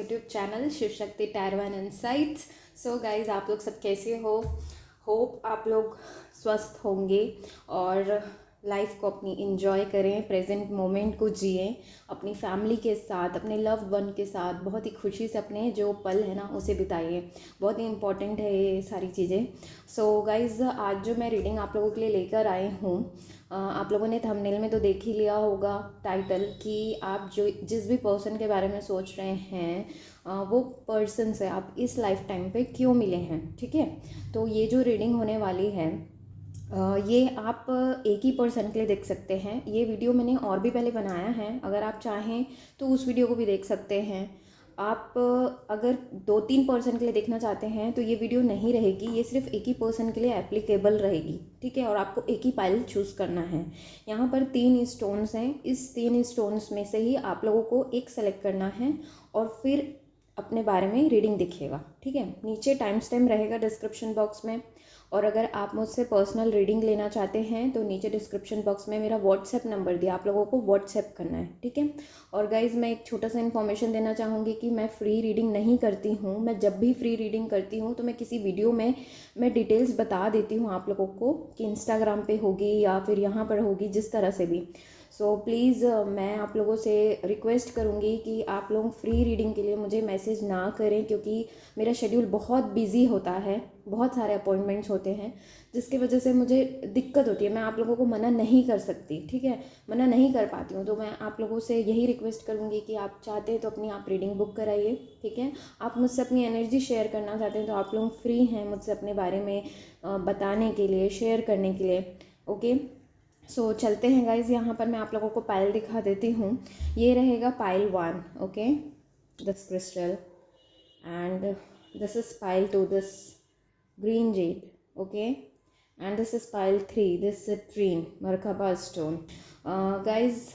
YouTube channel Shiv Shakti tarot and insights. So guys, आप लोग सब कैसे हो? होप आप लोग स्वस्थ होंगे और लाइफ को अपनी इंजॉय करें, प्रेजेंट मोमेंट को जिएं, अपनी फैमिली के साथ, अपने लव्ड वन के साथ बहुत ही खुशी से अपने जो पल है ना उसे बिताइए। बहुत ही इंपॉर्टेंट है ये सारी चीज़ें। सो गाइज़, आज जो मैं रीडिंग आप लोगों के लिए लेकर आई हूँ, आप लोगों ने थंबनेल में तो देख ही लिया होगा टाइटल कि आप जो जिस भी पर्सन के बारे में सोच रहे हैं वो पर्सन से आप इस लाइफ टाइम पे क्यों मिले हैं। ठीक है, तो ये जो रीडिंग होने वाली है ये आप एक ही पर्सन के लिए देख सकते हैं। ये वीडियो मैंने और भी पहले बनाया है, अगर आप चाहें तो उस वीडियो को भी देख सकते हैं। आप अगर 2-3 पर्सन के लिए देखना चाहते हैं तो ये वीडियो नहीं रहेगी, ये सिर्फ एक ही पर्सन के लिए एप्लीकेबल रहेगी। ठीक है, और आपको एक ही पाइल चूज़ करना है। यहाँ पर 3 स्टोन्स हैं, इस 3 स्टोन्स में से ही आप लोगों को एक सेलेक्ट करना है और फिर अपने बारे में रीडिंग दिखेगा। ठीक है, नीचे टाइम स्टैम्प रहेगा डिस्क्रिप्शन बॉक्स में। और अगर आप मुझसे पर्सनल रीडिंग लेना चाहते हैं तो नीचे डिस्क्रिप्शन बॉक्स में मेरा व्हाट्सएप नंबर दिया, आप लोगों को व्हाट्सएप करना है। ठीक है, और गाइज़ मैं एक छोटा सा इन्फॉर्मेशन देना चाहूँगी कि मैं फ्री रीडिंग नहीं करती हूँ। मैं जब भी फ्री रीडिंग करती हूँ तो मैं किसी वीडियो में मैं डिटेल्स बता देती हूँ आप लोगों को कि इंस्टाग्राम पे होगी या फिर यहाँ पर होगी, जिस तरह से भी। सो प्लीज़ मैं आप लोगों से रिक्वेस्ट करूँगी कि आप लोग फ्री रीडिंग के लिए मुझे मैसेज ना करें, क्योंकि मेरा शेड्यूल बहुत बिजी होता है, बहुत सारे अपॉइंटमेंट्स होते हैं, जिसकी वजह से मुझे दिक्कत होती है। मैं आप लोगों को मना नहीं कर सकती, ठीक है, मना नहीं कर पाती हूँ। तो मैं आप लोगों से यही रिक्वेस्ट करूँगी कि आप चाहते हैं तो अपनी आप रीडिंग बुक कराइए। ठीक है, आप मुझसे अपनी एनर्जी शेयर करना चाहते हैं तो आप लोग फ्री हैं मुझसे अपने बारे में बताने के लिए, शेयर करने के लिए। ओके, सो चलते हैं गाइज। यहाँ पर मैं आप लोगों को पाइल दिखा देती हूँ। ये रहेगा pile 1, okay, this crystal, and this is pile 2, this green jade, okay, and this is pile 3, this citrine merkaba stone. Guys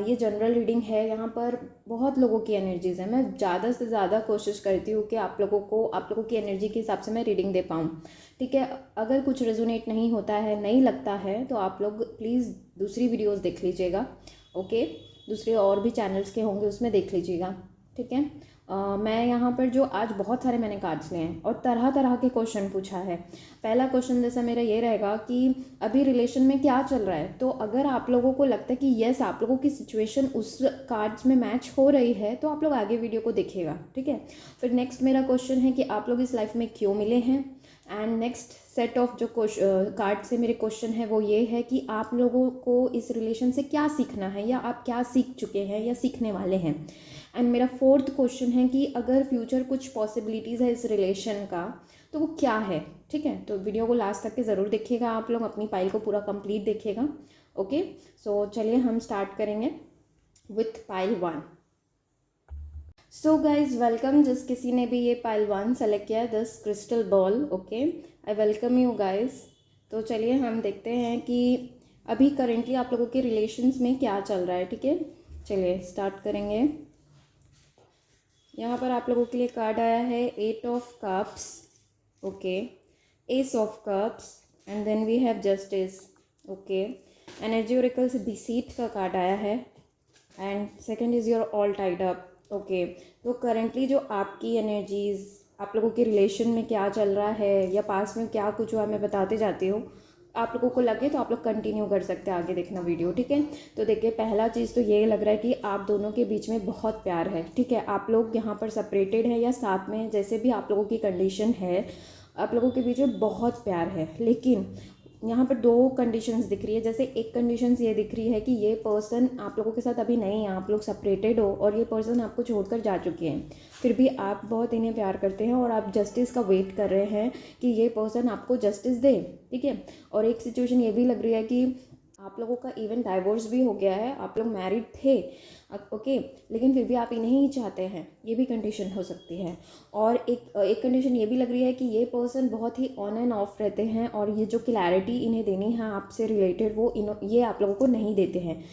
ये जनरल रीडिंग है, यहाँ पर बहुत लोगों की एनर्जीज़ हैं। मैं ज़्यादा से ज़्यादा कोशिश करती हूँ कि आप लोगों की एनर्जी के हिसाब से मैं रीडिंग दे पाऊँ। ठीक है, अगर कुछ रेजोनेट नहीं होता है, नहीं लगता है, तो आप लोग प्लीज़ दूसरी वीडियोस देख लीजिएगा। ओके, दूसरे और भी चैनल्स के होंगे, उसमें देख लीजिएगा। ठीक है, मैं यहाँ पर जो आज बहुत सारे मैंने कार्ड्स लिए हैं और तरह तरह के क्वेश्चन पूछा है। पहला क्वेश्चन जैसा मेरा ये रहेगा कि अभी रिलेशन में क्या चल रहा है। तो अगर आप लोगों को लगता है कि यस, आप लोगों की सिचुएशन उस कार्ड्स में मैच हो रही है, तो आप लोग आगे वीडियो को देखिएगा। ठीक है, फिर नेक्स्ट मेरा क्वेश्चन है कि आप लोग इस लाइफ में क्यों मिले हैं। एंड नेक्स्ट सेट ऑफ जो कार्ड से मेरे क्वेश्चन है वो ये है कि आप लोगों को इस रिलेशन से क्या सीखना है, या आप क्या सीख चुके हैं या सीखने वाले हैं। एंड मेरा फोर्थ क्वेश्चन है कि अगर फ्यूचर कुछ पॉसिबिलिटीज़ है इस रिलेशन का तो वो क्या है। ठीक है, तो वीडियो को लास्ट तक के ज़रूर देखिएगा, आप लोग अपनी पाइल को पूरा कंप्लीट देखिएगा। ओके, सो चलिए हम स्टार्ट करेंगे with pile 1। So guys welcome, जिस किसी ने भी ये पाइल 1 सेलेक्ट किया, this crystal ball, okay, I welcome you guys. तो चलिए हम देखते हैं कि अभी करेंटली आप लोगों के रिलेशंस में क्या चल रहा है। ठीक है, चलिए स्टार्ट करेंगे। यहाँ पर आप लोगों के लिए कार्ड आया है 8 of cups, okay, ace of cups, and then we have justice, okay. Energy oracle से डिसीट का कार्ड आया है, and second is your all tied up, okay. तो करेंटली जो आपकी एनर्जीज, आप लोगों के रिलेशन में क्या चल रहा है या पास में क्या कुछ हुआ, मैं बताते जाती हूँ। आप लोगों को लगे तो आप लोग कंटिन्यू कर सकते हैं आगे देखना वीडियो। ठीक है, तो देखिए पहला चीज़ तो ये लग रहा है कि आप दोनों के बीच में बहुत प्यार है। ठीक है, आप लोग यहाँ पर सेपरेटेड है या साथ में, जैसे भी आप लोगों की कंडीशन है, आप लोगों के बीच में बहुत प्यार है। लेकिन यहाँ पर 2 कंडीशंस दिख रही है। जैसे एक कंडीशंस ये दिख रही है कि ये पर्सन आप लोगों के साथ अभी नहीं है, आप लोग सेपरेटेड हो और ये पर्सन आपको छोड़कर जा चुके हैं, फिर भी आप बहुत इन्हें प्यार करते हैं और आप जस्टिस का वेट कर रहे हैं कि ये पर्सन आपको जस्टिस दे। ठीक है, और एक सिचुएशन ये भी लग रही है कि आप लोगों का इवन डाइवोर्स भी हो गया है, आप लोग मैरिड थे, ओके, लेकिन फिर भी आप इन्हें ही चाहते हैं, ये भी कंडीशन हो सकती है। और एक कंडीशन ये भी लग रही है कि ये पर्सन बहुत ही ऑन एंड ऑफ रहते हैं और ये जो क्लैरिटी इन्हें देनी है आपसे रिलेटेड वो ये आप लोगों को नहीं देते हैं।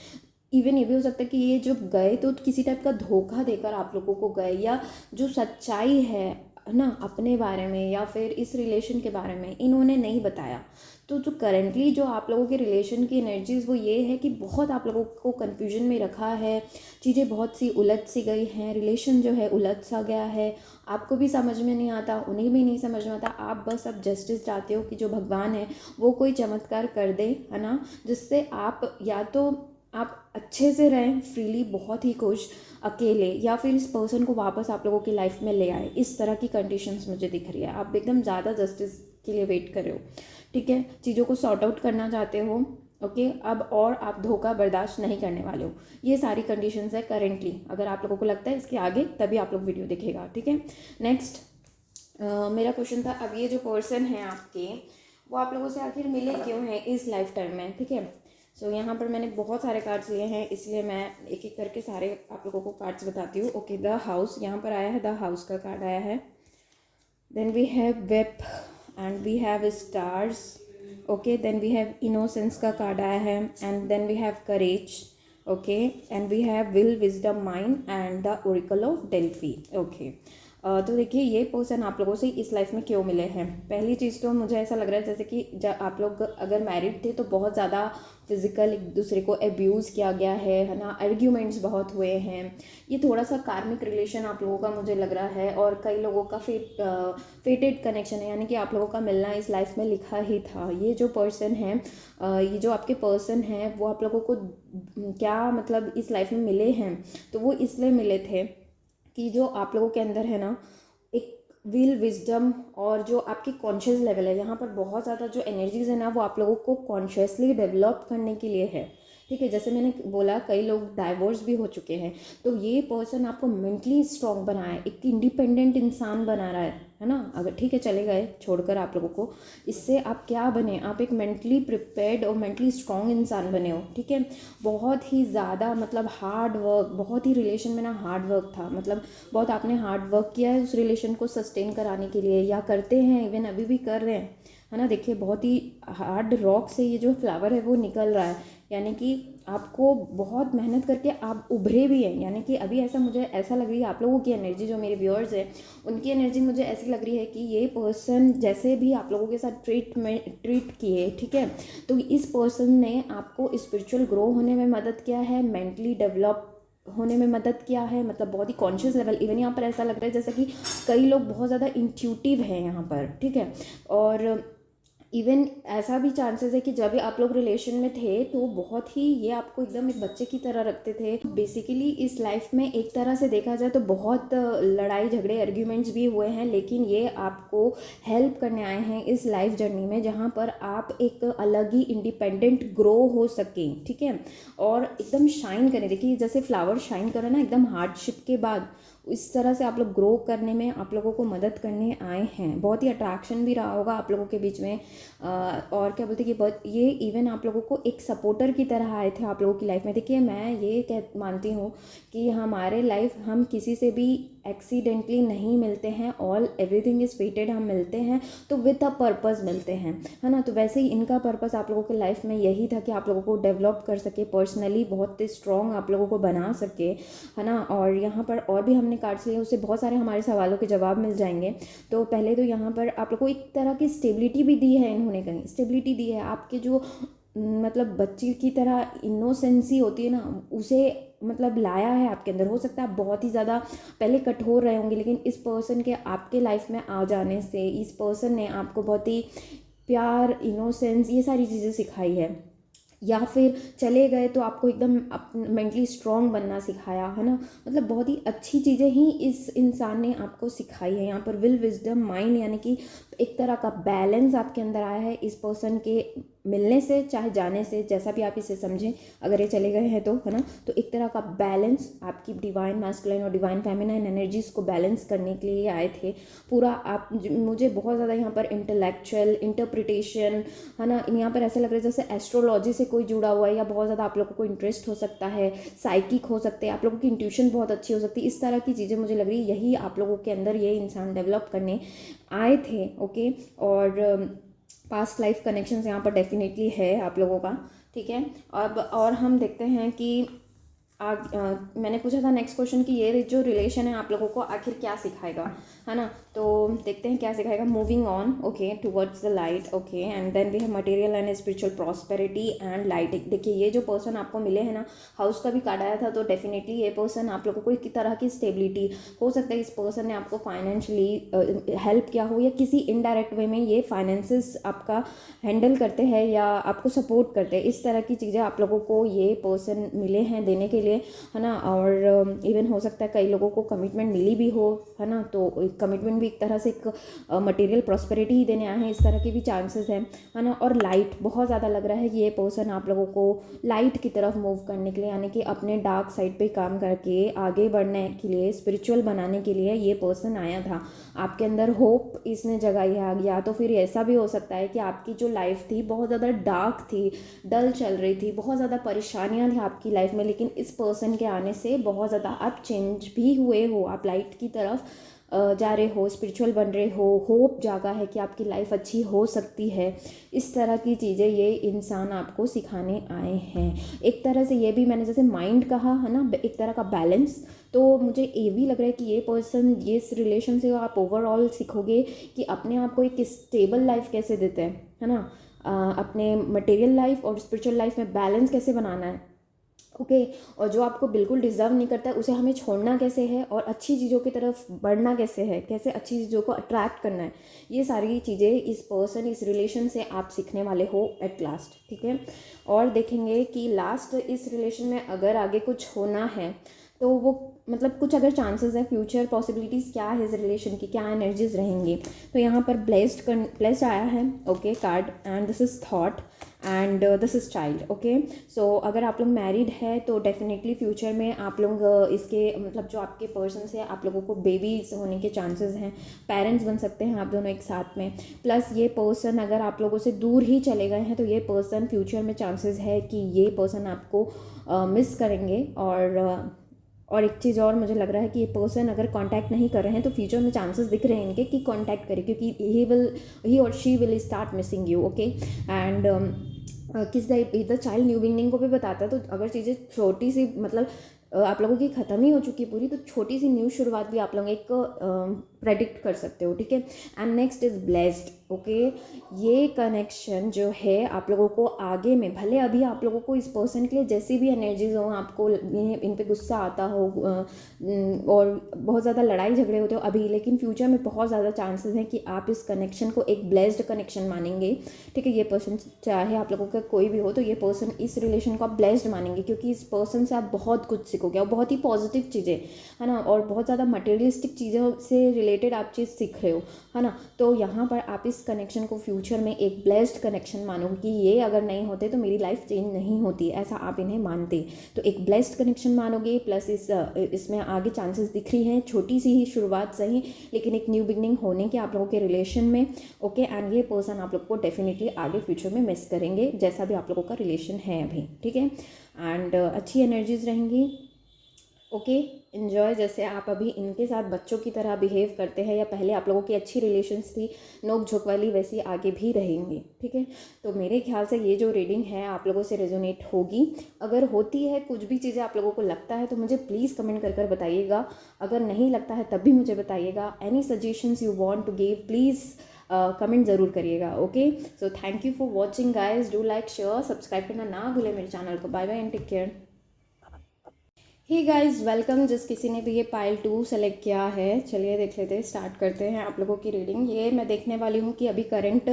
इवन ये भी हो सकता है कि ये जो गए तो किसी टाइप का धोखा देकर आप लोगों को गए, या जो सच्चाई है ना अपने बारे में या फिर इस रिलेशन के बारे में इन्होंने नहीं बताया। तो जो करंटली जो आप लोगों के रिलेशन की एनर्जीज़ वो ये है कि बहुत आप लोगों को कन्फ्यूजन में रखा है, चीज़ें बहुत सी उलझ सी गई हैं, रिलेशन जो है उलझ सा गया है, आपको भी समझ में नहीं आता, उन्हें भी नहीं समझ में आता। आप बस अब जस्टिस चाहते हो कि जो भगवान है वो कोई चमत्कार कर दे, है ना, जिससे आप या तो आप अच्छे से रहें फ्रीली, बहुत ही खुश अकेले, या फिर इस पर्सन को वापस आप लोगों की लाइफ में ले आए। इस तरह की कंडीशंस मुझे दिख रही है। आप एकदम ज़्यादा जस्टिस के लिए वेट कर रहे हो, ठीक है, चीज़ों को सॉर्ट आउट करना चाहते हो, ओके। अब और आप धोखा बर्दाश्त नहीं करने वाले हो। ये सारी कंडीशंस है करेंटली। अगर आप लोगों को लगता है इसके आगे, तभी आप लोग वीडियो देखेगा, ठीक है। नेक्स्ट मेरा क्वेश्चन था, अब ये जो पर्सन है आपके, वो आप लोगों से आखिर मिले क्यों हैं इस लाइफ टाइम में, ठीक है। सो यहाँ पर मैंने बहुत सारे कार्ड्स लिए हैं, इसलिए मैं एक एक करके सारे आप लोगों को कार्ड्स बताती हूँ। ओके, द हाउस यहाँ पर आया है, द हाउस का कार्ड आया है। Then we have web and we have stars, okay. Then we have innocence का कार्ड आया है, and then we have courage, okay. And we have will, wisdom, mind and the oracle of Delphi, okay. तो देखिए ये person आप लोगों से इस लाइफ में क्यों मिले हैं। पहली चीज़ तो मुझे ऐसा लग रहा है जैसे कि जब आप लोग अगर मैरिड थे तो बहुत ज़्यादा फिजिकल एक दूसरे को अब्यूज़ किया गया है ना, आर्ग्यूमेंट्स बहुत हुए हैं। ये थोड़ा सा कार्मिक रिलेशन आप लोगों का मुझे लग रहा है, और कई लोगों का फेटेड कनेक्शन है, यानी कि आप लोगों का मिलना इस लाइफ में लिखा ही था। ये जो पर्सन है, ये जो आपके पर्सन हैं, वो आप लोगों को क्या मतलब इस लाइफ में मिले हैं, तो वो इसलिए मिले थे कि जो आप लोगों के अंदर है ना एक विल, विजडम, और जो आपकी कॉन्शियस लेवल है, यहाँ पर बहुत ज़्यादा जो एनर्जीज़ है ना वो आप लोगों को कॉन्शियसली डेवलप करने के लिए है, ठीक है। जैसे मैंने बोला कई लोग डाइवोर्स भी हो चुके हैं, तो ये पर्सन आपको मेंटली स्ट्रॉन्ग बना है, एक इंडिपेंडेंट इंसान बना रहा है ना। अगर ठीक है चले गए छोड़कर आप लोगों को, इससे आप क्या बने, आप एक मेंटली प्रिपेयर्ड और मेंटली स्ट्रॉन्ग इंसान बने हो, ठीक है। बहुत ही ज़्यादा मतलब हार्ड वर्क, बहुत ही रिलेशन में ना हार्ड वर्क था, मतलब बहुत आपने हार्ड वर्क किया है उस रिलेशन को सस्टेन कराने के लिए, या करते हैं, इवन अभी भी कर रहे हैं, है ना। देखिए बहुत ही हार्ड रॉक से ये जो फ्लावर है वो निकल रहा है, यानी कि आपको बहुत मेहनत करके आप उभरे भी हैं। यानी कि अभी ऐसा मुझे ऐसा लग रही है आप लोगों की एनर्जी, जो मेरे व्यूअर्स हैं उनकी एनर्जी मुझे ऐसी लग रही है कि ये पर्सन जैसे भी आप लोगों के साथ ट्रीट किए, ठीक है, तो इस पर्सन ने आपको स्पिरिचुअल ग्रो होने में मदद किया है, मेंटली डेवलप होने में मदद किया है, मतलब बहुत ही कॉन्शियस लेवल। इवन यहाँ पर ऐसा लग रहा है जैसे कि कई लोग बहुत ज़्यादा इंट्यूटिव हैं यहाँ पर, ठीक है। और इवन ऐसा भी चांसेस है कि जब आप लोग रिलेशन में थे तो बहुत ही ये आपको एकदम एक बच्चे की तरह रखते थे। बेसिकली इस लाइफ में एक तरह से देखा जाए तो बहुत लड़ाई झगड़े आर्ग्यूमेंट्स भी हुए हैं, लेकिन ये आपको हेल्प करने आए हैं इस लाइफ जर्नी में, जहाँ पर आप एक अलग ही इंडिपेंडेंट ग्रो हो सकें, ठीक है, और एकदम शाइन करें। देखिए जैसे फ्लावर शाइन करे ना एकदम हार्डशिप के बाद, इस तरह से आप लोग ग्रो करने में आप लोगों को मदद करने आए हैं। बहुत ही अट्रैक्शन भी रहा होगा आप लोगों के बीच में, और क्या बोलते हैं कि बहुत ये इवन आप लोगों को एक सपोर्टर की तरह आए थे आप लोगों की लाइफ में। देखिए मैं ये मानती हूँ कि हमारे लाइफ हम किसी से भी एक्सीडेंटली नहीं मिलते हैं, ऑल एवरीथिंग इज़ फेटेड, हम मिलते हैं तो विद अ पर्पज़ मिलते हैं, है ना। तो वैसे ही इनका पर्पज़ आप लोगों के लाइफ में यही था कि आप लोगों को डेवलप कर सके, पर्सनली बहुत स्ट्रॉन्ग आप लोगों को बना सके, है ना। और यहाँ पर और भी हमने कार्ड्स लिए, उससे बहुत सारे हमारे सवालों के जवाब मिल जाएंगे। तो पहले तो यहाँ पर आप लोग को एक तरह की स्टेबिलिटी भी दी है इन्होंने, कहीं स्टेबिलिटी दी है। आपके जो मतलब बच्ची की तरह इनोसेंसी होती है ना, उसे मतलब लाया है आपके अंदर। हो सकता है आप बहुत ही ज़्यादा पहले कठोर रहे होंगे, लेकिन इस पर्सन के आपके लाइफ में आ जाने से इस पर्सन ने आपको बहुत ही प्यार, इनोसेंस, ये सारी चीज़ें सिखाई है। या फिर चले गए तो आपको एकदम मेंटली स्ट्रॉन्ग बनना सिखाया, है ना। मतलब बहुत ही अच्छी चीज़ें ही इस इंसान ने आपको सिखाई है। यहाँ पर विल, विजडम, माइंड, यानी कि एक तरह का बैलेंस आपके अंदर आया है इस पर्सन के मिलने से, चाहे जाने से, जैसा भी आप इसे समझें। अगर ये चले गए हैं तो, है ना, तो एक तरह का बैलेंस आपकी डिवाइन मैस्कुलिन और डिवाइन फेमिनाइन एनर्जीज़ को बैलेंस करने के लिए आए थे पूरा। आप मुझे बहुत ज़्यादा यहाँ पर इंटेलेक्चुअल इंटरप्रिटेशन, है ना, यहाँ पर ऐसा लग रहा है जैसे एस्ट्रोलॉजी से कोई जुड़ा हुआ है, या बहुत ज़्यादा आप लोगों को इंटरेस्ट हो सकता है, साइकिक हो सकते हैं, आप लोगों की इंट्यूशन बहुत अच्छी हो सकती है। इस तरह की चीज़ें मुझे लग रही है यही आप लोगों के अंदर ये इंसान डेवलप करने आए थे, ओके। और पास्ट लाइफ कनेक्शंस यहाँ पर डेफिनेटली है आप लोगों का, ठीक है। अब और हम देखते हैं कि मैंने पूछा था नेक्स्ट क्वेश्चन कि ये जो रिलेशन है आप लोगों को आखिर क्या सिखाएगा, है ना। तो देखते हैं क्या सिखाएगा। Moving on, okay, towards the light, okay, and then we have material and spiritual prosperity and light. देखिए ये जो पर्सन आपको मिले हैं ना, हाउस का भी कार्ड आया था, तो डेफिनेटली ये पर्सन आप लोगों को एक तरह की स्टेबिलिटी हो सकता है। इस पर्सन ने आपको फाइनेंशियली हेल्प किया हो, या किसी इनडायरेक्ट वे में ये फाइनेंसेस आपका हैंडल करते हैं या आपको सपोर्ट करते हैं। इस तरह की चीज़ें आप लोगों को ये पर्सन मिले हैं देने के लिए, है ना। और इवन हो सकता है कई लोगों को कमिटमेंट मिली भी हो, है ना। तो कमिटमेंट भी एक तरह से एक मटेरियल प्रॉस्पेरिटी ही देने आए हैं, इस तरह के भी चांसेस हैं, है ना। और लाइट बहुत ज़्यादा लग रहा है कि ये पर्सन आप लोगों को लाइट की तरफ मूव करने के लिए, यानी कि अपने डार्क साइड पे काम करके आगे बढ़ने के लिए, स्पिरिचुअल बनाने के लिए ये पर्सन आया था। आपके अंदर होप इसने जगाई है। या तो फिर ऐसा भी हो सकता है कि आपकी जो लाइफ थी बहुत ज़्यादा डार्क थी, डल चल रही थी, बहुत ज़्यादा परेशानियां थी आपकी लाइफ में, लेकिन इस पर्सन के आने से बहुत ज़्यादा आप चेंज भी हुए हो, आप लाइट की तरफ जा रहे हो, स्पिरिचुअल बन रहे हो, होप जागा है कि आपकी लाइफ अच्छी हो सकती है। इस तरह की चीज़ें ये इंसान आपको सिखाने आए हैं। एक तरह से ये भी मैंने जैसे माइंड कहा है ना, एक तरह का बैलेंस, तो मुझे ये भी लग रहा है कि ये पर्सन, ये इस रिलेशन से आप ओवरऑल सीखोगे कि अपने आप को एक स्टेबल लाइफ कैसे देते हैं, है ना। अपने मटेरियल लाइफ और स्पिरिचुअल लाइफ में बैलेंस कैसे बनाना है, ओके। और जो आपको बिल्कुल डिज़र्व नहीं करता है उसे हमें छोड़ना कैसे है, और अच्छी चीज़ों की तरफ बढ़ना कैसे है, कैसे अच्छी चीज़ों को अट्रैक्ट करना है। ये सारी चीज़ें इस पर्सन, इस रिलेशन से आप सीखने वाले हो एट लास्ट, ठीक है। और देखेंगे कि लास्ट इस रिलेशन में अगर आगे कुछ होना है तो वो मतलब कुछ अगर चांसेस है, फ्यूचर पॉसिबिलिटीज़ क्या है इस रिलेशन की, क्या एनर्जीज रहेंगी। तो यहाँ पर ब्लेस्ड आया है, okay, card, and this is thought and this is child, okay. So अगर आप लोग मैरिड है तो डेफिनेटली फ्यूचर में आप लोग इसके मतलब जो आपके पर्सन से आप लोगों को बेबीज होने के चांसेस हैं, पेरेंट्स बन सकते हैं आप दोनों एक साथ में। प्लस ये पर्सन अगर आप लोगों से दूर ही चले गए हैं तो ये पर्सन फ्यूचर में चांसेस है कि ये पर्सन आपको मिस करेंगे। और एक चीज़ और मुझे लग रहा है कि ये पर्सन अगर कांटेक्ट नहीं कर रहे हैं तो फ्यूचर में चांसेस दिख रहे हैं इनके कि कांटेक्ट करें, क्योंकि ही और she will start missing you, okay. And किस टाइप इधर चाइल्ड न्यू बिगनिंग को भी बताता है। तो अगर चीज़ें छोटी सी मतलब आप लोगों की ख़त्म ही हो चुकी है पूरी, तो छोटी सी न्यू शुरुआत भी आप लोग एक प्रेडिक्ट कर सकते हो, ठीक है। And next is blessed, okay. ये कनेक्शन जो है आप लोगों को आगे में, भले अभी आप लोगों को इस पर्सन के लिए जैसी भी एनर्जीज हो, आपको इन पे गुस्सा आता हो और बहुत ज़्यादा लड़ाई झगड़े होते हो अभी, लेकिन फ्यूचर में बहुत ज़्यादा चांसेस हैं कि आप इस कनेक्शन को एक ब्लेस्ड कनेक्शन मानेंगे, ठीक है। ये पर्सन चाहे आप लोगों का कोई भी हो, तो ये पर्सन इस रिलेशन को आप ब्लेस्ड मानेंगे, क्योंकि इस पर्सन से आप बहुत कुछ सीखोगे और बहुत ही पॉजिटिव चीज़ें, है ना, और बहुत ज़्यादा मटेरियलिस्टिक चीज़ों से रिलेटेड आप चीज़ सीख रहे हो, है ना। तो यहाँ पर आप इस कनेक्शन को फ्यूचर में एक ब्लेस्ड कनेक्शन मानोगे कि ये अगर नहीं होते तो मेरी लाइफ चेंज नहीं होती, ऐसा आप इन्हें मानते। तो एक ब्लेस्ड कनेक्शन मानोगे, प्लस इसमें आगे चांसेस दिख रही हैं, छोटी सी ही शुरुआत सही, लेकिन एक न्यू बिगनिंग होने के आप लोगों के रिलेशन में, ओके। एंड ये पर्सन आप लोग को डेफिनेटली आगे फ्यूचर में मिस करेंगे, जैसा भी आप लोगों का रिलेशन है अभी, ठीक है। एंड अच्छी एनर्जीज रहेंगी, ओके। इन्जॉय, जैसे आप अभी इनके साथ बच्चों की तरह बिहेव करते हैं या पहले आप लोगों की अच्छी रिलेशंस थी नोक झोंक वाली, वैसी आगे भी रहेंगी, ठीक है। तो मेरे ख्याल से ये जो रीडिंग है आप लोगों से रेजोनेट होगी। अगर होती है कुछ भी चीज़ें आप लोगों को लगता है तो मुझे प्लीज़ कमेंट कर बताइएगा। अगर नहीं लगता है तब भी मुझे बताइएगा। Any suggestions you want to give please comment ज़रूर करिएगा, okay. So thank you for watching guys, do like share subscribe करना ना भूलें मेरे चैनल को। Bye bye and take care. Hi guys welcome. जिस किसी ने भी ये पाइल 2 सेलेक्ट किया है, चलिए देख लेते हैं, स्टार्ट करते हैं आप लोगों की रीडिंग। ये मैं देखने वाली हूँ कि अभी करंट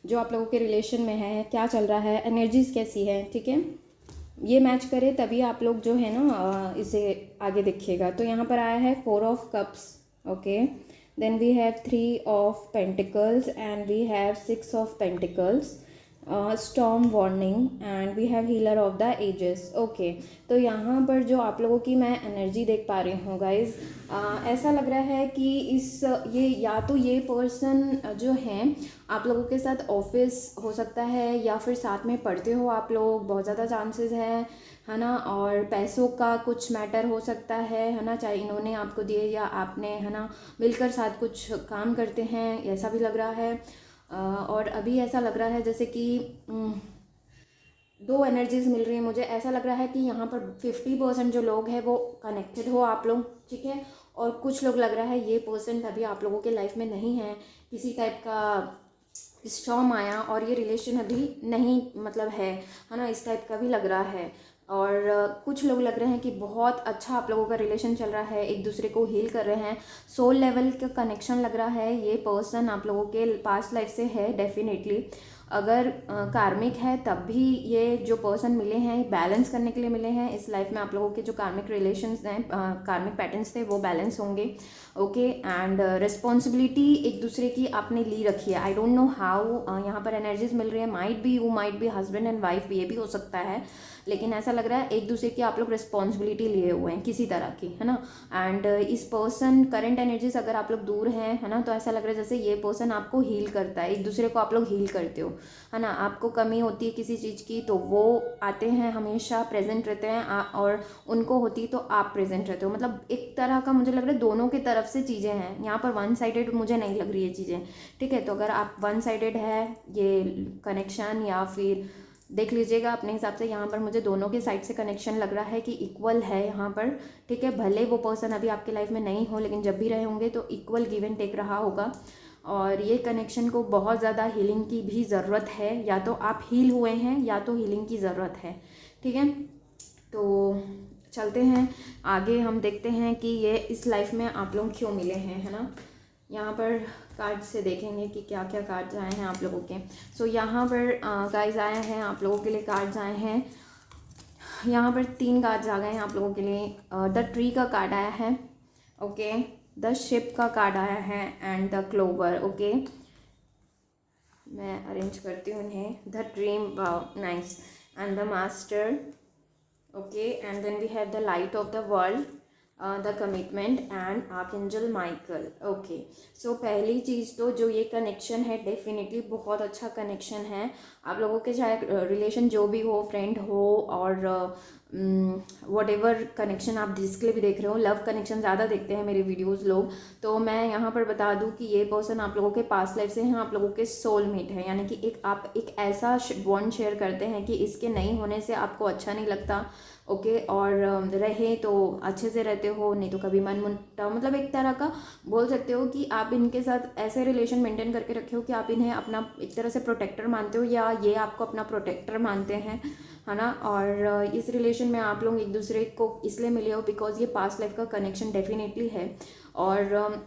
जो आप लोगों के रिलेशन में है क्या चल रहा है, एनर्जीज कैसी है, ठीक है। ये मैच करे तभी आप लोग जो है ना इसे आगे देखिएगा। तो यहाँ पर आया है 4 of cups, okay. Then we have 3 of pentacles and we have 6 of pentacles, storm warning and we have healer of the ages, okay. तो यहाँ पर जो आप लोगों की मैं एनर्जी देख पा रही हूँ गाइज, ऐसा लग रहा है कि ये या तो ये पर्सन जो हैं आप लोगों के साथ ऑफिस हो सकता है या फिर साथ में पढ़ते हो आप लोग, बहुत ज़्यादा चांसेस है ना। और पैसों का कुछ मैटर हो सकता है ना, चाहे इन्होंने आपको दिए या आपने, है ना, मिलकर साथ कुछ काम करते हैं, ऐसा भी लग रहा है। और अभी ऐसा लग रहा है जैसे कि दो एनर्जीज मिल रही है मुझे। ऐसा लग रहा है कि यहाँ पर 50% जो लोग हैं वो कनेक्टेड हो आप लोग, ठीक है, और कुछ लोग लग रहा है ये पर्सन अभी आप लोगों के लाइफ में नहीं है, किसी टाइप का स्टॉर्म आया और ये रिलेशन अभी नहीं मतलब है ना, इस टाइप का भी लग रहा है। और कुछ लोग लग रहे हैं कि बहुत अच्छा आप लोगों का रिलेशन चल रहा है, एक दूसरे को हील कर रहे हैं, सोल लेवल का कनेक्शन लग रहा है। ये पर्सन आप लोगों के पास्ट लाइफ से है डेफिनेटली। अगर कार्मिक है तब भी ये जो पर्सन मिले हैं बैलेंस करने के लिए मिले हैं इस लाइफ में। आप लोगों के जो कार्मिक रिलेशंस हैं, कार्मिक पैटर्न्स थे, वो बैलेंस होंगे। ओके, एंड रिस्पॉन्सिबिलिटी एक दूसरे की आपने ली रखी है। आई डोंट नो हाउ यहाँ पर एनर्जीज मिल रही है, might be you, might be husband and wife, ये भी हो सकता है, लेकिन ऐसा लग रहा है एक दूसरे की आप लोग रिस्पॉन्सिबिलिटी लिए हुए हैं किसी तरह की, है ना। एंड इस पर्सन करंट एनर्जीज अगर आप लोग दूर हैं, है ना, तो ऐसा लग रहा है जैसे ये पर्सन आपको हील करता है, एक दूसरे को आप लोग हील करते हो, है ना। आपको कमी होती है किसी चीज़ की तो वो आते हैं, हमेशा प्रेजेंट रहते हैं, और उनको होती तो आप प्रेजेंट रहते हो। मतलब एक तरह का मुझे लग रहा है दोनों की तरफ से चीज़ें हैं, यहाँ पर वन साइडेड मुझे नहीं लग रही है चीज़ें, ठीक है। तो अगर आप वन साइडेड है ये कनेक्शन, या फिर देख लीजिएगा अपने हिसाब से, यहाँ पर मुझे दोनों के साइड से कनेक्शन लग रहा है कि इक्वल है यहाँ पर, ठीक है। भले वो पर्सन अभी आपके लाइफ में नहीं हो, लेकिन जब भी रहे होंगे तो इक्वल गिव एंड टेक रहा होगा। और ये कनेक्शन को बहुत ज़्यादा हीलिंग की भी ज़रूरत है, या तो आप हील हुए हैं या तो हीलिंग की ज़रूरत है, ठीक है। तो चलते हैं आगे, हम देखते हैं कि ये इस लाइफ में आप लोग क्यों मिले हैं, है ना। यहाँ पर कार्ड से देखेंगे कि क्या क्या कार्ड्स आए हैं आप लोगों के। सो यहाँ पर गाइस आए हैं आप लोगों के लिए, कार्ड्स आए हैं यहाँ पर 3 कार्ड्स आ गए हैं आप लोगों के लिए। द ट्री का कार्ड आया है, ओके, द शिप का कार्ड आया है, एंड द क्लोवर, ओके। मैं अरेंज करती हूँ इन्हें। The dream, nice, and the master, okay, and then we have the light of the world, the commitment and archangel Michael, okay. So पहली चीज़ तो जो ये कनेक्शन है डेफिनेटली बहुत अच्छा कनेक्शन है आप लोगों के, चाहे रिलेशन जो भी हो, फ्रेंड हो और वट एवर कनेक्शन आप जिसके लिए भी देख रहे हो। लव कनेक्शन ज़्यादा देखते हैं मेरे वीडियोस लोग, तो मैं यहाँ पर बता दूँ कि ये पर्सन आप लोगों के पास्ट लाइफ से हैं, आप लोगों के सोलमेट है, यानी कि आप एक ऐसा बॉन्ड शेयर करते हैं कि इसके नहीं होने से आपको अच्छा नहीं लगता, ओके। और रहे तो अच्छे से रहते हो, नहीं तो कभी मन मुटाव, मतलब एक तरह का बोल सकते हो कि आप इनके साथ ऐसे रिलेशन मेंटेन करके रखे हो कि आप इन्हें अपना एक तरह से प्रोटेक्टर मानते हो, या ये आपको अपना प्रोटेक्टर मानते हैं, है ना। और इस रिलेशन में आप लोग एक दूसरे को इसलिए मिले हो बिकॉज ये पास्ट लाइफ का कनेक्शन डेफिनेटली है। और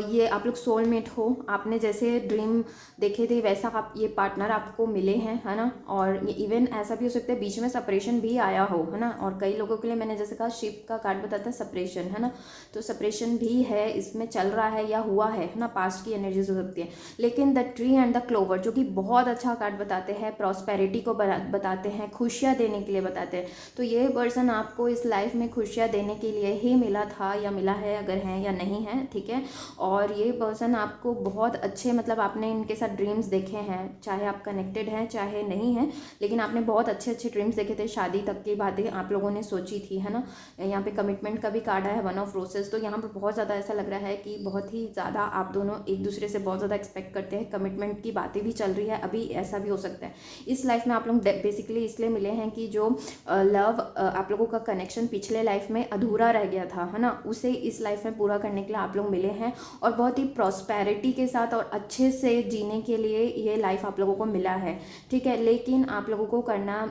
ये आप लोग सोलमेट हो, आपने जैसे ड्रीम देखे थे वैसा आप ये पार्टनर आपको मिले हैं, है ना। और ये इवन ऐसा भी हो सकता है बीच में सेपरेशन भी आया हो, है ना। और कई लोगों के लिए मैंने जैसे कहा शिप का कार्ड बताता है सेपरेशन, है ना, तो सेपरेशन भी है इसमें चल रहा है या हुआ है ना, पास्ट की एनर्जीज हो सकती है। लेकिन the tree and the clover जो कि बहुत अच्छा कार्ड बताते हैं, प्रॉस्पेरिटी को बताते हैं, खुशियाँ देने के लिए बताते हैं। तो ये पर्सन आपको इस लाइफ में खुशियाँ देने के लिए ही मिला था या मिला है, अगर है या नहीं है, ठीक है। और ये पर्सन आपको बहुत अच्छे, मतलब आपने इनके साथ ड्रीम्स देखे हैं, चाहे आप कनेक्टेड हैं चाहे नहीं हैं, लेकिन आपने बहुत अच्छे अच्छे ड्रीम्स देखे थे, शादी तक की बातें आप लोगों ने सोची थी, है ना। यहाँ पे कमिटमेंट का भी कार्ड है, 1 ऑफ रोसेस। तो यहाँ पर बहुत ज़्यादा ऐसा लग रहा है कि बहुत ही ज़्यादा आप दोनों एक दूसरे से बहुत ज़्यादा एक्सपेक्ट करते हैं, कमिटमेंट की बातें भी चल रही है अभी, ऐसा भी हो सकता है। इस लाइफ में आप लोग बेसिकली इसलिए मिले हैं कि जो लव आप लोगों का कनेक्शन पिछले लाइफ में अधूरा रह गया था, है ना, उसे इस लाइफ में पूरा करने के लिए आप लोग मिले हैं, और बहुत ही प्रॉस्पेरिटी के साथ और अच्छे से जीने के लिए ये लाइफ आप लोगों को मिला है, ठीक है। लेकिन आप लोगों को करना,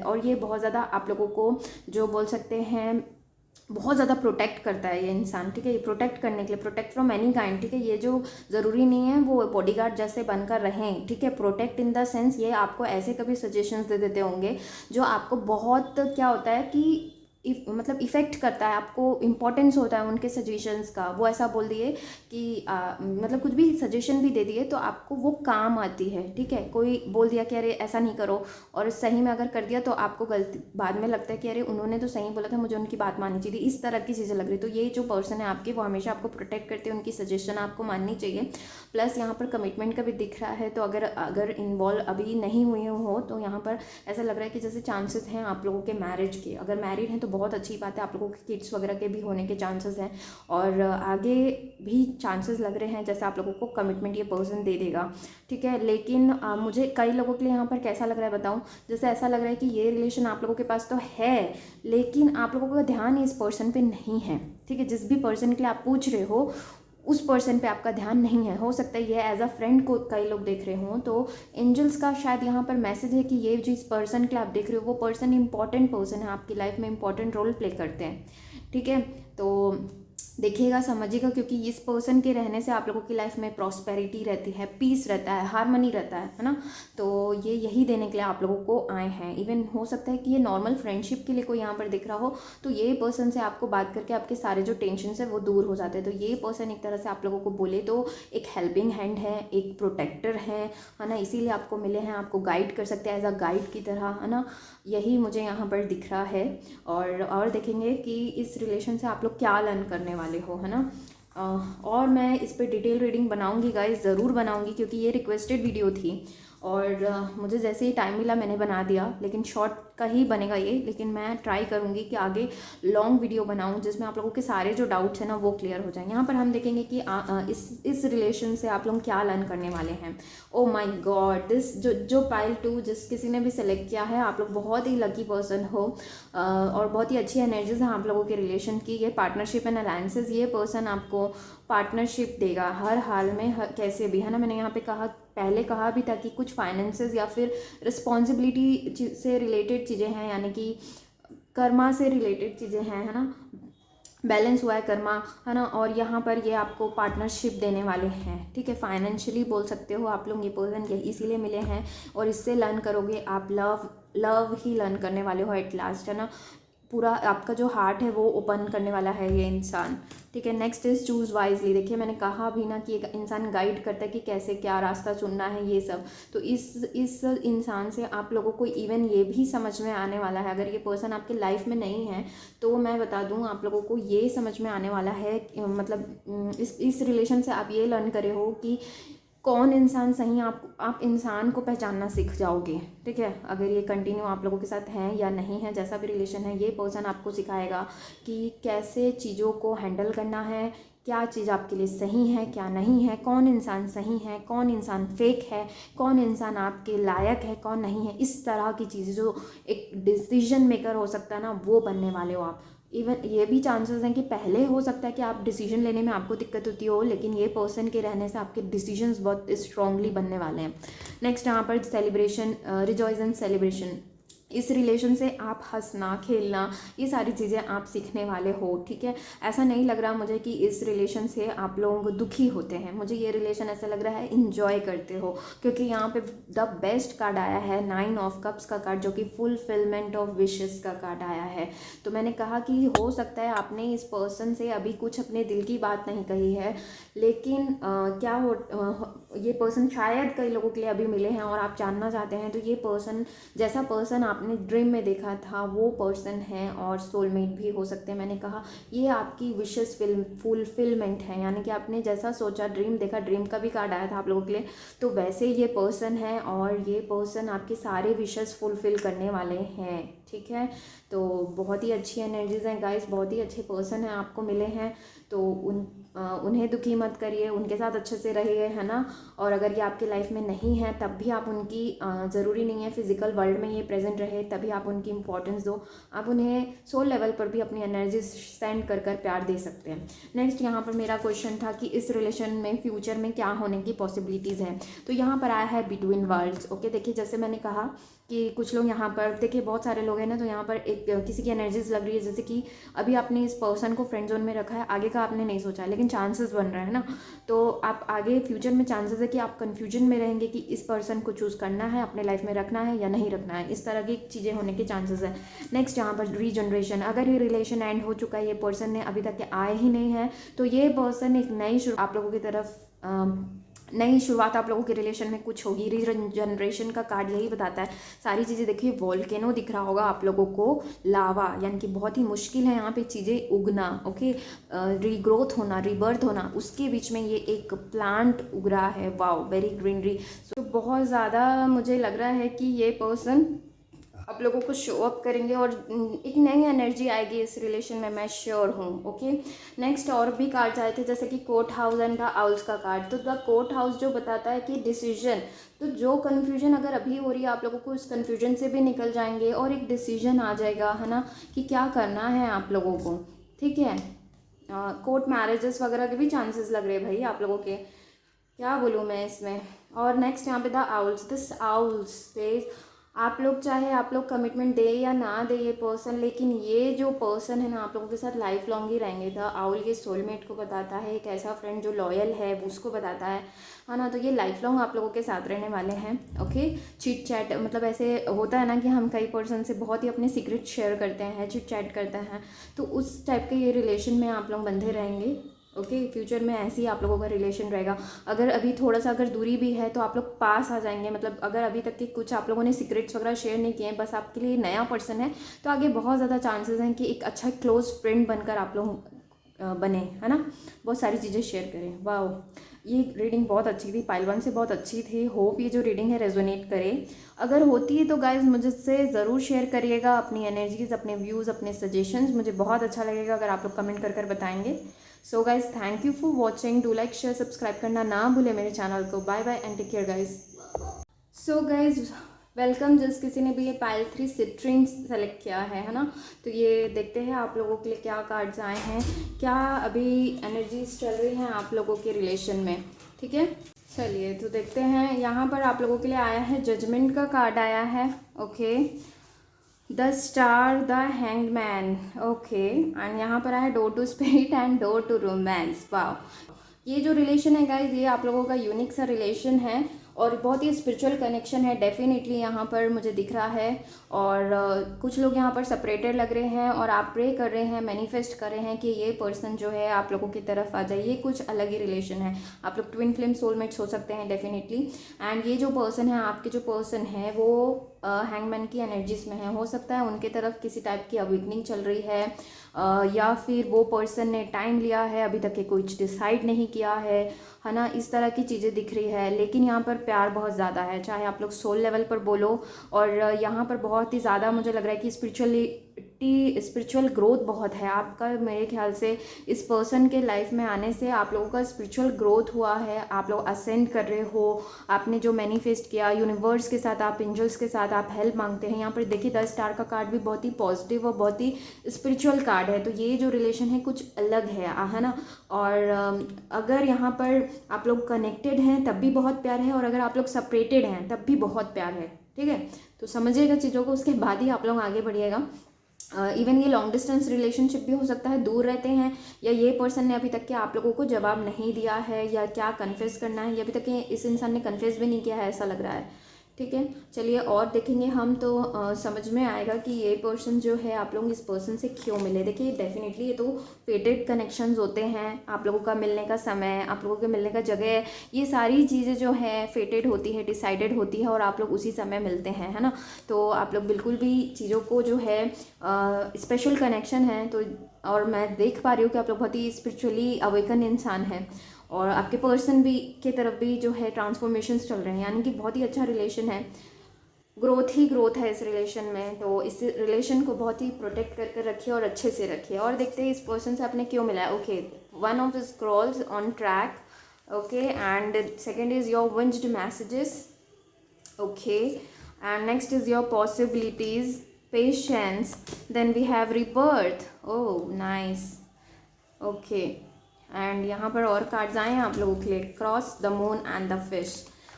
और ये बहुत ज़्यादा आप लोगों को जो बोल सकते हैं बहुत ज़्यादा प्रोटेक्ट करता है ये इंसान, ठीक है। ये प्रोटेक्ट करने के लिए, प्रोटेक्ट फ्रॉम एनी काइंड, ठीक है। ये जो ज़रूरी नहीं है वो बॉडीगार्ड जैसे बनकर रहें, ठीक है। प्रोटेक्ट इन द सेंस ये आपको ऐसे कभी सजेशंस दे देते होंगे जो आपको बहुत, क्या होता है कि मतलब इफ़ेक्ट करता है, आपको इम्पोर्टेंस होता है उनके सजेशंस का। वो ऐसा बोल दिए कि मतलब कुछ भी सजेशन भी दे दिए तो आपको वो काम आती है, ठीक है। कोई बोल दिया कि अरे ऐसा नहीं करो, और सही में अगर कर दिया तो आपको गलती बाद में लगता है कि अरे उन्होंने तो सही बोला था, मुझे उनकी बात माननी चाहिए। इस तरह की चीज़ें लग रही। तो ये जो पर्सन है आपके, वो हमेशा आपको प्रोटेक्ट करते हैं, उनकी सजेशन आपको माननी चाहिए। प्लस यहाँ पर कमिटमेंट का भी दिख रहा है, तो अगर इन्वॉल्व अभी नहीं हुए हो तो यहाँ पर ऐसा लग रहा है कि जैसे चांसेस हैं आप लोगों के मैरिज के, अगर मैरिड हैं तो बहुत अच्छी बात है, आप लोगों के किड्स वगैरह के भी होने के चांसेस हैं और आगे भी चांसेस लग रहे हैं जैसे आप लोगों को कमिटमेंट ये पर्सन दे देगा, ठीक है। लेकिन मुझे कई लोगों के लिए यहाँ पर कैसा लग रहा है बताऊँ, जैसे ऐसा लग रहा है कि ये रिलेशन आप लोगों के पास तो है लेकिन आप लोगों का ध्यान इस पर्सन पे नहीं है, ठीक है। जिस भी पर्सन के लिए आप पूछ रहे हो उस पर्सन पे आपका ध्यान नहीं है। हो सकता है ये एज अ फ्रेंड को कई लोग देख रहे हों, तो एंजल्स का शायद यहाँ पर मैसेज है कि ये जिस पर्सन के लिए आप देख रहे हो वो पर्सन इंपॉर्टेंट पर्सन है, आपकी लाइफ में इंपॉर्टेंट रोल प्ले करते हैं, ठीक है। तो देखिएगा, समझिएगा, क्योंकि इस पर्सन के रहने से आप लोगों की लाइफ में प्रॉस्पेरिटी रहती है, पीस रहता है, हार्मनी रहता है ना। तो ये यही देने के लिए आप लोगों को आए हैं। इवन हो सकता है कि ये नॉर्मल फ्रेंडशिप के लिए कोई यहाँ पर दिख रहा हो, तो ये पर्सन से आपको बात करके आपके सारे जो टेंशन है वो दूर हो जाते हैं। तो ये पर्सन एक तरह से आप लोगों को बोले तो एक हेल्पिंग हैंड है, एक प्रोटेक्टर है ना, इसीलिए आपको मिले हैं, आपको गाइड कर सकते हैं एज अ गाइड की तरह, है ना। यही मुझे यहाँ पर दिख रहा है। और देखेंगे कि इस रिलेशन से आप लोग क्या लर्न करने वाले हो, है ना। और मैं इस पर डिटेल रीडिंग बनाऊंगी गाइस, ज़रूर बनाऊंगी, क्योंकि ये रिक्वेस्टेड वीडियो थी और मुझे जैसे ही टाइम मिला मैंने बना दिया, लेकिन शॉर्ट का ही बनेगा ये। लेकिन मैं ट्राई करूँगी कि आगे लॉन्ग वीडियो बनाऊँ जिसमें आप लोगों के सारे जो डाउट्स हैं ना वो क्लियर हो जाएं। यहाँ पर हम देखेंगे कि इस रिलेशन से आप लोग क्या लर्न करने वाले हैं। ओ माय गॉड, दिस जो पाइल 2 जिस किसी ने भी सेलेक्ट किया है, आप लोग बहुत ही लकी पर्सन हो और बहुत ही अच्छी एनर्जीज हैं आप लोगों के रिलेशन की। ये पार्टनरशिप एंड अलायंसेस, ये पर्सन आपको पार्टनरशिप देगा हर हाल में, कैसे भी, है ना। मैंने यहाँ पे पहले कहा भी था कि कुछ फाइनेंसेस या फिर रिस्पॉन्सिबिलिटी से रिलेटेड चीज़ें हैं, यानी कि कर्मा से रिलेटेड चीज़ें हैं, है ना। बैलेंस हुआ है कर्मा, है ना। और यहाँ पर ये आपको पार्टनरशिप देने वाले हैं, ठीक है। फाइनेंशियली बोल सकते हो आप लोग, ये पर्सन इसीलिए मिले हैं और इससे लर्न करोगे आप, लव ही लर्न करने वाले हो एट लास्ट, है ना। पूरा आपका जो हार्ट है वो ओपन करने वाला है ये इंसान, ठीक है। Next is choose wisely. देखिए मैंने कहा भी ना कि एक इंसान गाइड करता है कि कैसे क्या रास्ता चुनना है, ये सब। तो इस इंसान से आप लोगों को इवन ये भी समझ में आने वाला है, अगर ये पर्सन आपके लाइफ में नहीं है तो मैं बता दूं आप लोगों को ये समझ में आने वाला है, मतलब इस रिलेशन से आप ये लर्न करे हो कि कौन इंसान सही, आप इंसान को पहचानना सीख जाओगे, ठीक है। अगर ये कंटिन्यू आप लोगों के साथ हैं या नहीं है, जैसा भी रिलेशन है, ये पर्सन आपको सिखाएगा कि कैसे चीज़ों को हैंडल करना है, क्या चीज़ आपके लिए सही है क्या नहीं है, कौन इंसान सही है, कौन इंसान फेक है, कौन इंसान आपके लायक है, कौन नहीं है। इस तरह की चीज़ें जो एक डिसीजन मेकर हो सकता है ना, वो बनने वाले हो आप। इवन ये भी चांसेस हैं कि पहले हो सकता है कि आप डिसीजन लेने में आपको दिक्कत होती हो, लेकिन ये पर्सन के रहने से आपके डिसीजंस बहुत स्ट्रांगली बनने वाले हैं। नेक्स्ट यहाँ पर सेलिब्रेशन, रिजॉइस एंड सेलिब्रेशन। इस रिलेशन से आप हंसना खेलना ये सारी चीज़ें आप सीखने वाले हो, ठीक है। ऐसा नहीं लग रहा मुझे कि इस रिलेशन से आप लोग दुखी होते हैं, मुझे ये रिलेशन ऐसा लग रहा है इंजॉय करते हो, क्योंकि यहाँ पे द बेस्ट कार्ड आया है 9 ऑफ कप्स का कार्ड, जो कि फुलफिलमेंट ऑफ विशेस का कार्ड आया है। तो मैंने कहा कि हो सकता है आपने इस पर्सन से अभी कुछ अपने दिल की बात नहीं कही है, लेकिन क्या हो ये पर्सन शायद कई लोगों के लिए अभी मिले हैं और आप जानना चाहते हैं, तो ये पर्सन जैसा पर्सन आपने ड्रीम में देखा था वो पर्सन है और सोलमेट भी हो सकते हैं। मैंने कहा ये आपकी विशेस फुलफिलमेंट है, यानी कि आपने जैसा सोचा, ड्रीम देखा, ड्रीम का भी कार्ड आया था आप लोगों के लिए, तो वैसे ये पर्सन है और ये पर्सन आपके सारे विशेस फुलफिल करने वाले हैं, ठीक है। तो बहुत ही अच्छी एनर्जीज हैं गाइस, बहुत ही अच्छे पर्सन हैं आपको मिले हैं, तो उन्हें दुखी मत करिए, उनके साथ अच्छे से रहिए, है ना। और अगर ये आपकी लाइफ में नहीं है तब भी आप उनकी ज़रूरी नहीं है फिजिकल वर्ल्ड में ये प्रेजेंट रहे तभी आप उनकी इंपॉर्टेंस दो, आप उन्हें सोल लेवल पर भी अपनी एनर्जी सेंड कर प्यार दे सकते हैं। नेक्स्ट यहाँ पर मेरा क्वेश्चन था कि इस रिलेशन में फ्यूचर में क्या होने की पॉसिबिलिटीज़ हैं, तो यहाँ पर आया है बिटवीन वर्ल्ड्स। ओके, देखिए जैसे मैंने कहा कि कुछ लोग यहाँ पर, देखिए बहुत सारे लोग हैं ना, तो यहाँ पर एक किसी की एनर्जीज लग रही है, जैसे कि अभी आपने इस पर्सन को फ्रेंड जोन में रखा है, आगे का आपने नहीं सोचा, लेकिन चांसेस बन रहे हैं ना, तो आप आगे फ्यूचर में चांसेस है कि आप कंफ्यूजन में रहेंगे कि इस पर्सन को चूज़ करना है, अपने लाइफ में रखना है या नहीं रखना है, इस तरह की चीज़ें होने के चांसेस है। नेक्स्ट यहाँ पर रीजनरेशन, अगर ये रिलेशन एंड हो चुका है, ये पर्सन ने अभी तक आए ही नहीं है, तो ये पर्सन एक नई आप लोगों की तरफ नई शुरुआत आप लोगों के रिलेशन में कुछ होगी। रीजनरेशन का कार्ड यही बताता है सारी चीज़ें। देखिए वोल्केनो दिख रहा होगा आप लोगों को, लावा, यानी कि बहुत ही मुश्किल है यहाँ पे चीज़ें उगना, ओके, रीग्रोथ होना, रीबर्थ होना, उसके बीच में ये एक प्लांट उग रहा है, वाओ, वेरी ग्रीनरी। सो बहुत ज़्यादा मुझे लग रहा है कि ये पर्सन आप लोगों को शो अप करेंगे और एक नई एनर्जी आएगी इस रिलेशन में, मैं श्योर हूँ। ओके, नेक्स्ट और भी कार्ड्स आए थे जैसे कि court house and the owls का कार्ड। तो द कोर्ट हाउस जो बताता है कि डिसीजन, तो जो कन्फ्यूजन अगर अभी हो रही है आप लोगों को, उस कन्फ्यूजन से भी निकल जाएंगे और एक डिसीजन आ जाएगा, है ना, कि क्या करना है आप लोगों को। ठीक है, कोर्ट मैरिजेस वगैरह के भी चांसेस लग रहे हैं भाई आप लोगों के, क्या बोलूँ मैं इसमें। और नेक्स्ट यहाँ पे the owls, this owls says आप लोग चाहे आप लोग कमिटमेंट दे या ना दे ये पर्सन, लेकिन ये जो पर्सन है ना आप लोगों के साथ लाइफ लॉन्ग ही रहेंगे। द आउल ये सोलमेट को बताता है, एक ऐसा फ्रेंड जो लॉयल है उसको बताता है ना। तो ये लाइफ लॉन्ग आप लोगों के साथ रहने वाले हैं। ओके, चिट चैट, मतलब ऐसे होता है ना कि हम कई पर्सन से बहुत ही अपने सीक्रेट शेयर करते हैं, चिट चैट करते हैं, तो उस टाइप के ये रिलेशन में आप लोग बंधे रहेंगे। ओके, फ्यूचर में ऐसे ही आप लोगों का रिलेशन रहेगा। अगर अभी थोड़ा सा अगर दूरी भी है तो आप लोग पास आ जाएंगे, मतलब अगर अभी तक के कुछ आप लोगों ने सीक्रेट्स वगैरह शेयर नहीं किए हैं, बस आपके लिए नया पर्सन है, तो आगे बहुत ज़्यादा चांसेस हैं कि एक अच्छा क्लोज फ्रेंड बनकर आप लोग बने, है ना, बहुत सारी चीज़ें शेयर करें। वाह, ये रीडिंग बहुत अच्छी थी, पाइल 1 से बहुत अच्छी थी। होप ये जो रीडिंग है रेजोनेट करे। अगर होती है तो गाइज मुझसे ज़रूर शेयर करिएगा अपनी एनर्जीज़, अपने व्यूज़, अपने सजेशंस, मुझे बहुत अच्छा लगेगा अगर आप लोग कमेंट कर बताएंगे। So guys thank you for watching, do like share subscribe करना ना भूले मेरे चैनल को। Bye bye and take care guys. So guys welcome, जिस किसी ने भी ये पाइल 3 सिट्रिन सेलेक्ट किया है ना, तो ये देखते हैं आप लोगों के लिए क्या कार्ड्स आए हैं, क्या अभी एनर्जीज चल रही हैं आप लोगों के रिलेशन में। ठीक है, चलिए तो देखते हैं। यहाँ पर आप लोगों के लिए आया है जजमेंट का कार्ड आया है। Okay, the star, the hanged man. Okay, and यहाँ पर आया door to spirit and door to romance. Wow, ये जो रिलेशन है गाइज ये आप लोगों का यूनिक सा रिलेशन है और बहुत ही स्पिरिचुअल कनेक्शन है डेफिनेटली यहाँ पर मुझे दिख रहा है। और कुछ लोग यहाँ पर सेपरेटेड लग रहे हैं और आप प्रे कर रहे हैं, मैनिफेस्ट कर रहे हैं कि ये पर्सन जो है आप लोगों की तरफ आ जाए। ये कुछ अलग ही रिलेशन है, आप लोग ट्विन फ्लेम सोलमेट्स हो सकते हैं डेफिनेटली। एंड ये जो पर्सन है, आपके जो पर्सन है वो हैंगमैन की एनर्जीज में है। हो सकता है उनके तरफ किसी टाइप की अवेकनिंग चल रही है, या फिर वो पर्सन ने टाइम लिया है, अभी तक के कुछ डिसाइड नहीं किया है ना, इस तरह की चीज़ें दिख रही है। लेकिन यहाँ पर प्यार बहुत ज़्यादा है, चाहे आप लोग सोल लेवल पर बोलो। और यहाँ पर बहुत ही ज़्यादा मुझे लग रहा है कि स्पिरिचुअल ग्रोथ बहुत है आपका। मेरे ख्याल से इस पर्सन के लाइफ में आने से आप लोगों का स्पिरिचुअल ग्रोथ हुआ है, आप लोग असेंड कर रहे हो। आपने जो मैनिफेस्ट किया यूनिवर्स के साथ, आप एंजल्स के साथ आप हेल्प मांगते हैं। यहाँ पर देखिए 10 स्टार का कार्ड भी बहुत ही पॉजिटिव और बहुत ही स्पिरिचुअल कार्ड है। तो ये जो रिलेशन है कुछ अलग है ना। और अगर यहाँ पर आप लोग कनेक्टेड हैं तब भी बहुत प्यार है, और अगर आप लोग सेपरेटेड हैं तब भी बहुत प्यार है। ठीक है, तो समझिएगा चीज़ों को, उसके बाद ही आप लोग आगे बढ़िएगा। इवन ये लॉन्ग डिस्टेंस रिलेशनशिप भी हो सकता है, दूर रहते हैं, या ये पर्सन ने अभी तक के आप लोगों को जवाब नहीं दिया है, या क्या कन्फेस करना है, या अभी तक इस इंसान ने कन्फेस भी नहीं किया है, ऐसा लग रहा है। ठीक है, चलिए और देखेंगे हम तो समझ में आएगा कि ये पर्सन जो है आप लोग इस पर्सन से क्यों मिले। देखिए डेफिनेटली ये तो फेटेड कनेक्शंस होते हैं, आप लोगों का मिलने का समय, आप लोगों के मिलने का जगह, ये सारी चीज़ें जो है फेटेड होती है, डिसाइडेड होती है, और आप लोग उसी समय मिलते हैं, है ना। तो आप लोग बिल्कुल भी चीज़ों को जो है स्पेशल कनेक्शन है। तो और मैं देख पा रही हूँ कि आप लोग बहुत ही स्पिरिचुअली अवेकन इंसान हैं, और आपके पर्सन भी के तरफ भी जो है ट्रांसफॉर्मेशंस चल रहे हैं, यानी कि बहुत ही अच्छा रिलेशन है, ग्रोथ ही ग्रोथ है इस रिलेशन में। तो इस रिलेशन को बहुत ही प्रोटेक्ट करके रखिए और अच्छे से रखिए। और देखते हैं इस पर्सन से आपने क्यों मिला है। Okay, one of scrolls on track. Okay, and second is your winged messages. Okay, and next is your possibilities, patience, then we have rebirth। Oh nice. Okay, and यहाँ पर और कार्ड्स आए हैं आप लोगों के लिए, cross, the moon and the fish.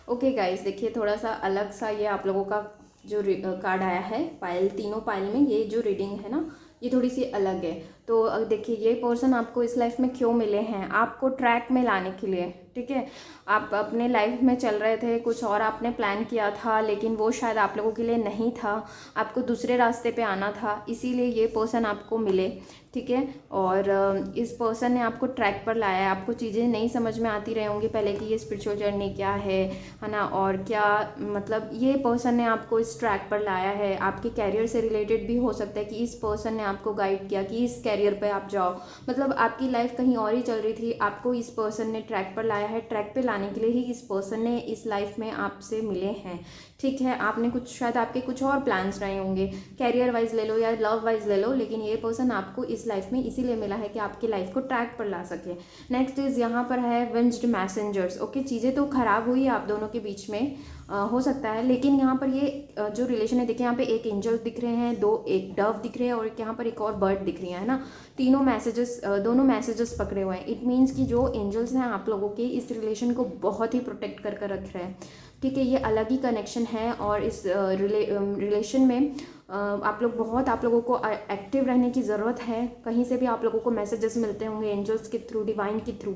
Okay guys, देखिए थोड़ा सा अलग सा ये आप लोगों का जो कार्ड आया है पाइल, तीनों पाइल में ये जो रीडिंग है ना ये थोड़ी सी अलग है। तो देखिए ये पर्सन आपको इस लाइफ में क्यों मिले हैं, आपको ट्रैक में लाने के लिए। ठीक है, आप अपने लाइफ में चल रहे थे, कुछ और आपने प्लान किया था, लेकिन वो शायद आप लोगों के लिए नहीं था, आपको दूसरे रास्ते पे आना था, इसीलिए ये पर्सन आपको मिले। ठीक है, और इस पर्सन ने आपको ट्रैक पर लाया है। आपको चीज़ें नहीं समझ में आती रही होंगी पहले कि ये स्पिरिचुअल जर्नी क्या है ना, और क्या मतलब ये पर्सन ने आपको इस ट्रैक पर लाया है। आपके कैरियर से रिलेटेड भी हो सकता है कि इस पर्सन ने आपको गाइड किया कि इस कैरियर पे आप जाओ, मतलब आपकी लाइफ कहीं और ही चल रही थी, आपको इस पर्सन ने ट्रैक पर लाया है, ट्रैक पे लाने के लिए ही इस पर्सन ने इस लाइफ में आपसे मिले हैं। ठीक है, आपने कुछ, शायद आपके कुछ और प्लान्स रहे होंगे, कैरियर वाइज ले लो या लव वाइज ले लो, लेकिन ये पर्सन आपको इस लाइफ में इसीलिए मिला है कि आपकी लाइफ को ट्रैक पर ला सके। नेक्स्ट इज यहाँ पर है विंज्ड मैसेंजर्स। ओके, चीज़ें तो खराब हुई आप दोनों के बीच में, हो सकता है, लेकिन यहाँ पर ये जो रिलेशन है, देखिए यहाँ पे एक एंजल दिख रहे हैं, दो, एक डव दिख रहे हैं और यहाँ पर एक और बर्ड दिख रही है ना। तीनों मैसेजेस, दोनों मैसेजेस पकड़े हुए हैं। इट मीन्स कि जो एंजल्स हैं आप लोगों के, इस रिलेशन को बहुत ही प्रोटेक्ट कर कर रख रहे हैं। ठीक है, ये अलग ही कनेक्शन है और इस रिलेशन में आप लोगों को एक्टिव रहने की ज़रूरत है। कहीं से भी आप लोगों को मैसेजेस मिलते होंगे एंजल्स के थ्रू, डिवाइन के थ्रू,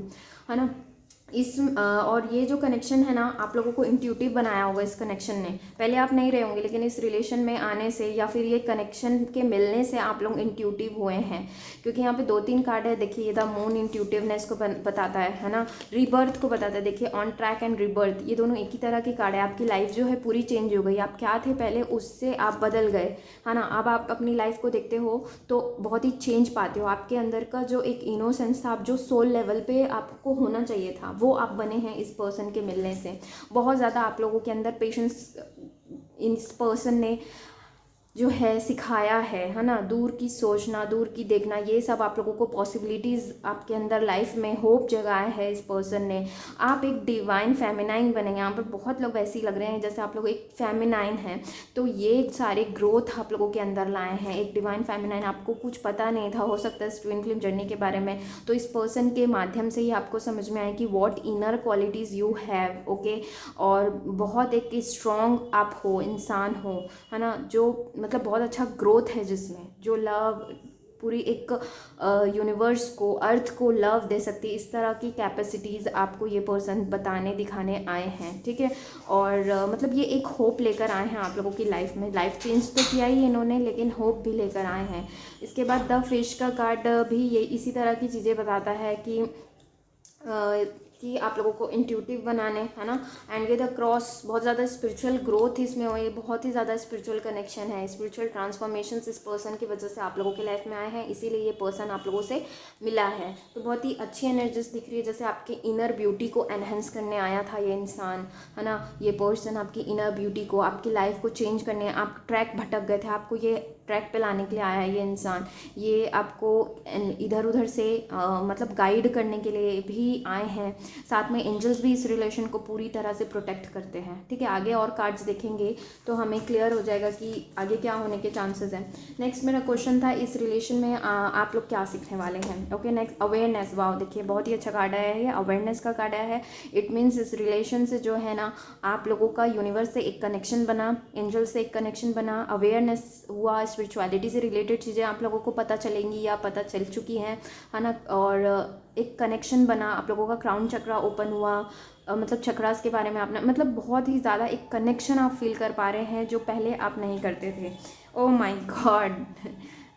है ना। और ये जो कनेक्शन है ना, आप लोगों को इंट्यूटिव बनाया होगा इस कनेक्शन ने। पहले आप नहीं रहे होंगे, लेकिन इस रिलेशन में आने से या फिर ये कनेक्शन के मिलने से आप लोग इंट्यूटिव हुए हैं, क्योंकि यहाँ पे 2-3 कार्ड है। देखिए, ये द मून इंट्यूटिवनेस को बताता है ना, रीबर्थ को बताता है। देखिए, ऑन ट्रैक एंड रीबर्थ, ये दोनों एक ही तरह की कार्ड है। आपकी लाइफ जो है पूरी चेंज हो गई, आप क्या थे पहले उससे आप बदल गए, है ना। अब आप अपनी लाइफ को देखते हो तो बहुत ही चेंज पाते हो। आपके अंदर का जो एक इनोसेंस था, जो सोल लेवल पे आपको होना चाहिए था, वो आप बने हैं इस पर्सन के मिलने से। बहुत ज़्यादा आप लोगों के अंदर पेशेंस इस पर्सन ने जो है सिखाया है ना। दूर की सोचना, दूर की देखना, ये सब आप लोगों को पॉसिबिलिटीज़ आपके अंदर लाइफ में होप जगाया है इस पर्सन ने। आप एक डिवाइन फेमिनाइन बने। यहाँ पर बहुत लोग ऐसे ही लग रहे हैं जैसे आप लोग एक फेमिनाइन हैं, तो ये सारे ग्रोथ आप लोगों के अंदर लाए हैं। एक डिवाइन फेमिनाइन, आपको कुछ पता नहीं था, हो सकता है, इस ट्विन फ्लेम जर्नी के बारे में, तो इस पर्सन के माध्यम से ही आपको समझ में आए कि what inner qualities you have. Okay, और बहुत एक स्ट्रॉन्ग आप हो, इंसान हो, है ना, जो मतलब बहुत अच्छा ग्रोथ है, जिसमें जो लव पूरी एक यूनिवर्स को, अर्थ को लव दे सकती है, इस तरह की कैपेसिटीज़ आपको ये पर्सन बताने दिखाने आए हैं। ठीक है, और मतलब ये एक होप लेकर आए हैं आप लोगों की लाइफ में। लाइफ चेंज तो किया ही इन्होंने, लेकिन होप भी लेकर आए हैं। इसके बाद द फिश का कार्ड भी ये इसी तरह की चीज़ें बताता है कि आप लोगों को इंट्यूटिव बनाने, है ना। एंड विद द क्रॉस, बहुत ज़्यादा स्पिरिचुअल ग्रोथ इसमें हुई, बहुत ही ज़्यादा स्पिरिचुअल कनेक्शन है। स्पिरिचुअल ट्रांसफॉर्मेशंस इस पर्सन की वजह से आप लोगों की लाइफ में आए हैं, इसीलिए ये पर्सन आप लोगों से मिला है। तो बहुत ही अच्छी एनर्जीज दिख रही है, जैसे आपके इनर ब्यूटी को एनहेंस करने आया था ये इंसान, है ना। ये पर्सन आपकी इनर ब्यूटी को, आपकी लाइफ को चेंज करने, आप ट्रैक भटक गए थे, आपको ये ट्रैक पे लाने के लिए आया है ये इंसान। ये आपको इधर उधर से मतलब गाइड करने के लिए भी आए हैं। साथ में एंजल्स भी इस रिलेशन को पूरी तरह से प्रोटेक्ट करते हैं। ठीक है, आगे और कार्ड्स देखेंगे तो हमें क्लियर हो जाएगा कि आगे क्या होने के चांसेस हैं। नेक्स्ट मेरा क्वेश्चन था, इस रिलेशन में आप लोग क्या सीखने वाले हैं। Okay, next awareness. वाओ, देखिए बहुत ही अच्छा कार्ड आया है, ये अवेयरनेस का कार्ड आया है। इट मीन्स इस रिलेशन से जो है ना, आप लोगों का यूनिवर्स से एक कनेक्शन बना, एंजल से एक कनेक्शन बना, अवेयरनेस हुआ, स्पिरिचुअलिटी से रिलेटेड चीज़ें आप लोगों को पता चलेंगी या पता चल चुकी हैं, है ना। और एक कनेक्शन बना, आप लोगों का क्राउन चक्रा ओपन हुआ, मतलब चक्रास के बारे में आपने, मतलब बहुत ही ज़्यादा एक कनेक्शन आप फील कर पा रहे हैं जो पहले आप नहीं करते थे। ओह माय गॉड,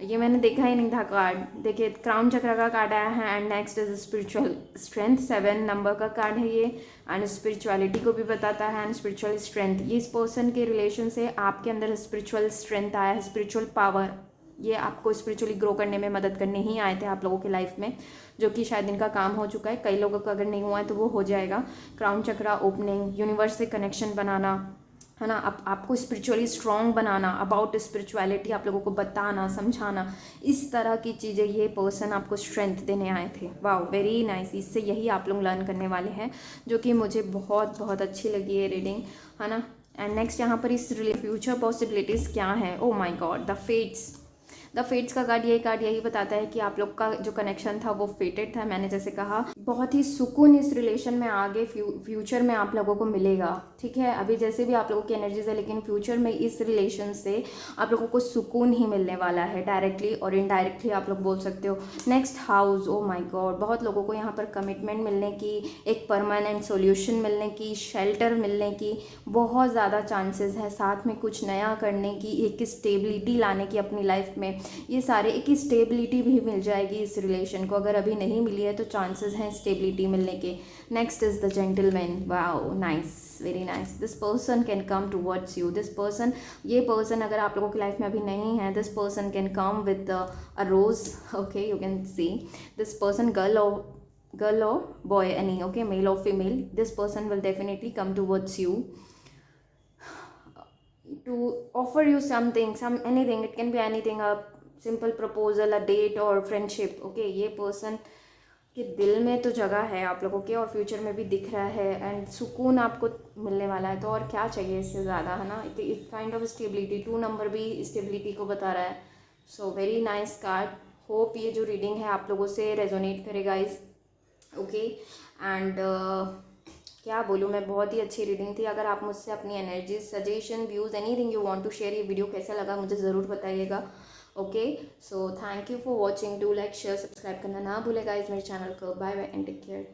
ये मैंने देखा ही नहीं था कार्ड। देखिए, क्राउन चक्र का कार्ड आया है। And next is spiritual strength, 7 number का कार्ड है ये, एंड स्पिरिचुअलिटी को भी बताता है, एंड स्पिरिचुअल स्ट्रेंथ। ये इस पर्सन के रिलेशन से आपके अंदर स्पिरिचुअल स्ट्रेंथ आया है, स्पिरिचुअल पावर। ये आपको स्पिरिचुअली ग्रो करने में मदद करने ही आए थे आप लोगों की लाइफ में, जो कि शायद इनका काम हो चुका है। कई लोगों का अगर नहीं हुआ है तो वो हो जाएगा। क्राउन चक्रा ओपनिंग, यूनिवर्स से कनेक्शन बनाना, है ना, आपको spiritually strong banana, about spirituality आप लोगों को बताना, समझाना, इस तरह की चीज़ें ये पर्सन आपको स्ट्रेंथ देने आए थे। Wow, very nice. इससे यही आप लोग लर्न करने वाले हैं, जो कि मुझे बहुत बहुत अच्छी लगी ये रीडिंग, है ना। एंड नेक्स्ट यहाँ पर इस फ्यूचर पॉसिबिलिटीज़ क्या हैं। Oh my god, the fates. The fates का कार्ड, ये कार्ड यही बताता है कि आप लोग का जो कनेक्शन था वो फेटेड था। मैंने जैसे कहा, बहुत ही सुकून इस रिलेशन में आगे फ्यूचर में आप लोगों को मिलेगा। ठीक है, अभी जैसे भी आप लोगों की एनर्जीज है, लेकिन फ्यूचर में इस रिलेशन से आप लोगों को सुकून ही मिलने वाला है, डायरेक्टली और इनडायरेक्टली आप लोग बोल सकते हो। Next house, O my God, बहुत लोगों को यहाँ पर कमिटमेंट मिलने की, एक परमानेंट सोल्यूशन मिलने की, शेल्टर मिलने की बहुत ज़्यादा चांसेस है। साथ में कुछ नया करने की, एक स्टेबिलिटी लाने की अपनी लाइफ में, ये सारे, एक स्टेबिलिटी भी मिल जाएगी इस रिलेशन को, अगर अभी नहीं मिली है तो चांसेस हैं स्टेबिलिटी मिलने के। Next is the gentleman, wow nice, very nice. This person can come towards you, this person, ये पर्सन अगर आप लोगों की लाइफ में अभी नहीं है, this person can come with a rose, okay, you can see this person, girl or boy, any, okay, male or female, this person will definitely come towards you to offer you something, anything, it can be anything, a simple proposal, a date or friendship, okay। ये person के दिल में तो जगह है आप लोगों के, और फ्यूचर में भी दिख रहा है, एंड सुकून आपको मिलने वाला है, तो और क्या चाहिए इससे ज़्यादा, है ना। एक काइंड ऑफ स्टेबिलिटी, 2 नंबर भी स्टेबिलिटी को बता रहा है। So very nice card. Hope ये जो रीडिंग है आप लोगों से रेजोनेट करेगा इस, ओके। एंड क्या बोलूँ मैं, बहुत ही अच्छी रीडिंग थी। अगर आप मुझसे अपनी energy, suggestion, views, anything you want to share, ये वीडियो कैसा लगा मुझे ज़रूर बताइएगा, okay. So thank you for watching, do like, share, subscribe करना ना भूलेगा इस मेरे चैनल को। Bye bye and take care.